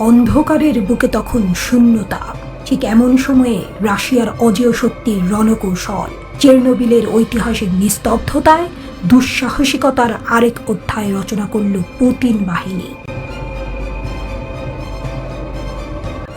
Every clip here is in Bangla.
অন্ধকারের বুকে তখন শূন্যতা। ঠিক এমন সময়ে রাশিয়ার অজেয় শক্তির রণকৌশল, চেরনোবিলের ঐতিহাসিক নিস্তব্ধতায় দুঃসাহসিকতার আরেক অধ্যায় রচনা করল পুতিন বাহিনী।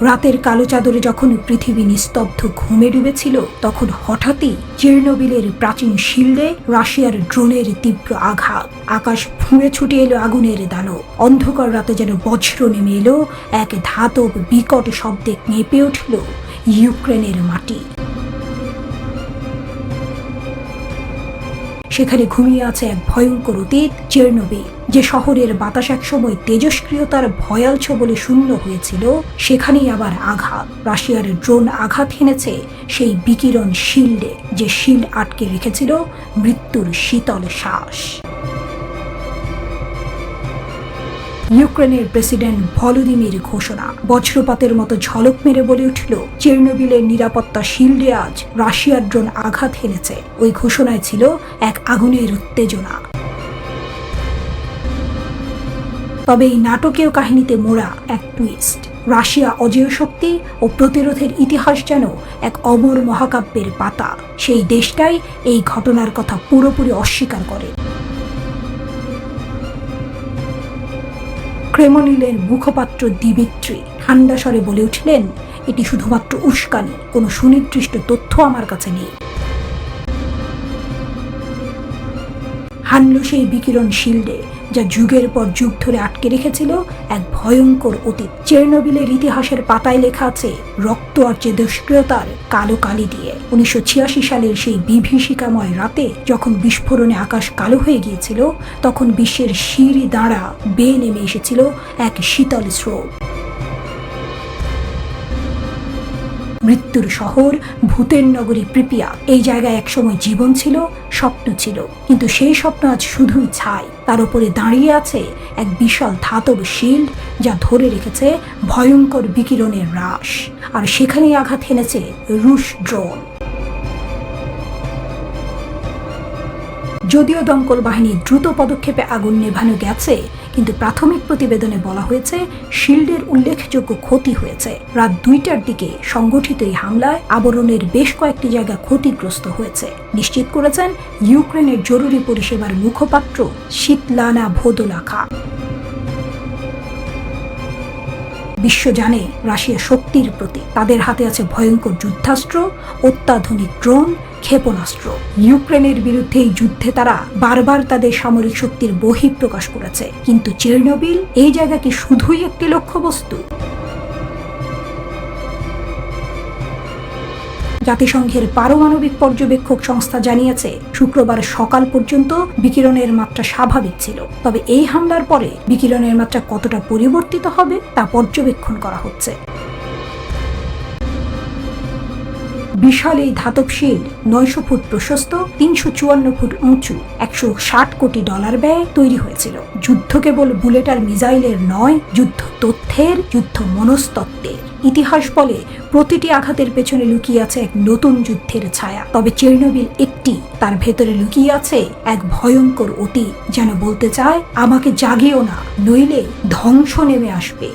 রাতের কালো চাদরে যখন পৃথিবী নিস্তব্ধ ঘুমে ডুবেছিল, তখন হঠাৎই চেরনোবিলের প্রাচীন শিল্ডে রাশিয়ার ড্রোনের তীব্র আঘাত। আকাশ ফুঁড়ে ছুটে এলো আগুনের দানব। অন্ধকার রাতে যেন বজ্র নেমে এলো, এক ধাতব বিকট শব্দে কেঁপে উঠল ইউক্রেনের মাটি। সেখানে ঘুমিয়ে আছে এক ভয়ঙ্কর অতীত, চেরনোবিল। যে শহরের বাতাস একসময় তেজস্ক্রিয়তার ভয়াল বলে শূন্য হয়েছিল, সেখানেই আবার আঘাত। রাশিয়ার ড্রোন আঘাত হেনেছে সেই বিকিরণ শিল্ডে, যে শিল্ড আটকে রেখেছিল মৃত্যুর শীতল শ্বাস। ইউক্রেনের প্রেসিডেন্ট ভলোদিমির ঘোষণা বজ্রপাতের মতো ঝলক মেরে বলে উঠল, চেরনোবিলের নিরাপত্তা শিল্ডে আজ রাশিয়ার ড্রোন আঘাত হেনেছে। ওই ঘোষণায় ছিল এক আগুনের উত্তেজনা। তবে এই নাটকীয় কাহিনীতে মোড়া এক টুইস্ট। রাশিয়া অজেয় শক্তি ও প্রতিরোধের ইতিহাস যেন এক অমর মহাকাব্যের পাতা। সেই দেশটাই এই ঘটনার কথা পুরোপুরি অস্বীকার করে। ক্রেমলিনের মুখপাত্র দিমিত্রি ঠান্ডা স্বরে বলে উঠলেন, এটি শুধুমাত্র উস্কানি, কোনো সুনির্দিষ্ট তথ্য আমার কাছে নেই। হানল সেই বিকিরণ শিল্ডে, যা যুগের পর যুগ ধরে আটকে রেখেছিল এক ভয়ঙ্কর অতীত। চেরনোবিলের ইতিহাসের পাতায় লেখা আছে রক্ত আর তেজস্ক্রিয়তার কালো কালি দিয়ে। 1986 সালের সেই বিভীষিকাময় রাতে যখন বিস্ফোরণে আকাশ কালো হয়ে গিয়েছিল, তখন বিশ্বের সিঁড়ি দাঁড়া বেয়ে নেমে এসেছিল এক শীতল স্রোত। মৃত্যুর শহর, ভূতের নগরী প্রিপিয়া, এই জায়গায় একসময় জীবন ছিল, স্বপ্ন ছিল, কিন্তু সেই স্বপ্ন আজ শুধুই ছাই। তার উপরে দাঁড়িয়ে আছে এক বিশাল ধাতব শিল্ড, যা ধরে রেখেছে ভয়ঙ্কর বিকিরণের হ্রাস। আর সেখানেই আঘাত হেনেছে রুশ ড্রোন। যদিও দমকল বাহিনী দ্রুত পদক্ষেপে আগুন নেভানো গেছে, কিন্তু প্রাথমিক প্রতিবেদনে বলা হয়েছে শিল্ডের উল্লেখযোগ্য ক্ষতি হয়েছে। রাত 2টার দিকে সংগঠিত এই হামলায় আবরণের বেশ কয়েকটি জায়গা ক্ষতিগ্রস্ত হয়েছে, নিশ্চিত করেছেন ইউক্রেনের জরুরি পরিষেবার মুখপাত্র শীতলানা ভোদোলাখা। বিশ্ব জানে রাশিয়া শক্তির প্রতি। তাদের হাতে আছে ভয়ঙ্কর যুদ্ধাস্ত্র, অত্যাধুনিক ড্রোন, ক্ষেপণাস্ত্র। ইউক্রেনের বিরুদ্ধে এই যুদ্ধে তারা বারবার তাদের সামরিক শক্তির বহিঃপ্রকাশ করেছে, কিন্তু চেরনোবিল এই জায়গা কি শুধুই একটি লক্ষ্যবস্তু? জাতিসংঘের পারমাণবিক পর্যবেক্ষক সংস্থা জানিয়েছে, শুক্রবার সকাল পর্যন্ত বিকিরণের মাত্রা স্বাভাবিক ছিল। তবে এই হামলার পরে বিকিরণের মাত্রা কতটা পরিবর্তিত হবে তা পর্যবেক্ষণ করা হচ্ছে। বিশাল এই ধাতব শিল্ড 900 ফুট প্রশস্ত, 354 ফুট উঁচু, $160 কোটি ব্যয়ে তৈরি হয়েছিল। যুদ্ধ কেবল বুলেট আর মিসাইলের নয়, যুদ্ধ তথ্যের, যুদ্ধ মনস্তত্ত্বের। ইতিহাস বলে প্রতিটি আঘাতের পেছনে লুকিয়ে আছে এক নতুন যুদ্ধের ছায়া। তবে চেরনোবিল একটি, তার ভেতরে লুকিয়ে আছে এক ভয়ঙ্কর অতীত, যেন বলতে চায়, আমাকে জাগিও না, নইলে ধ্বংস নেমে আসবে।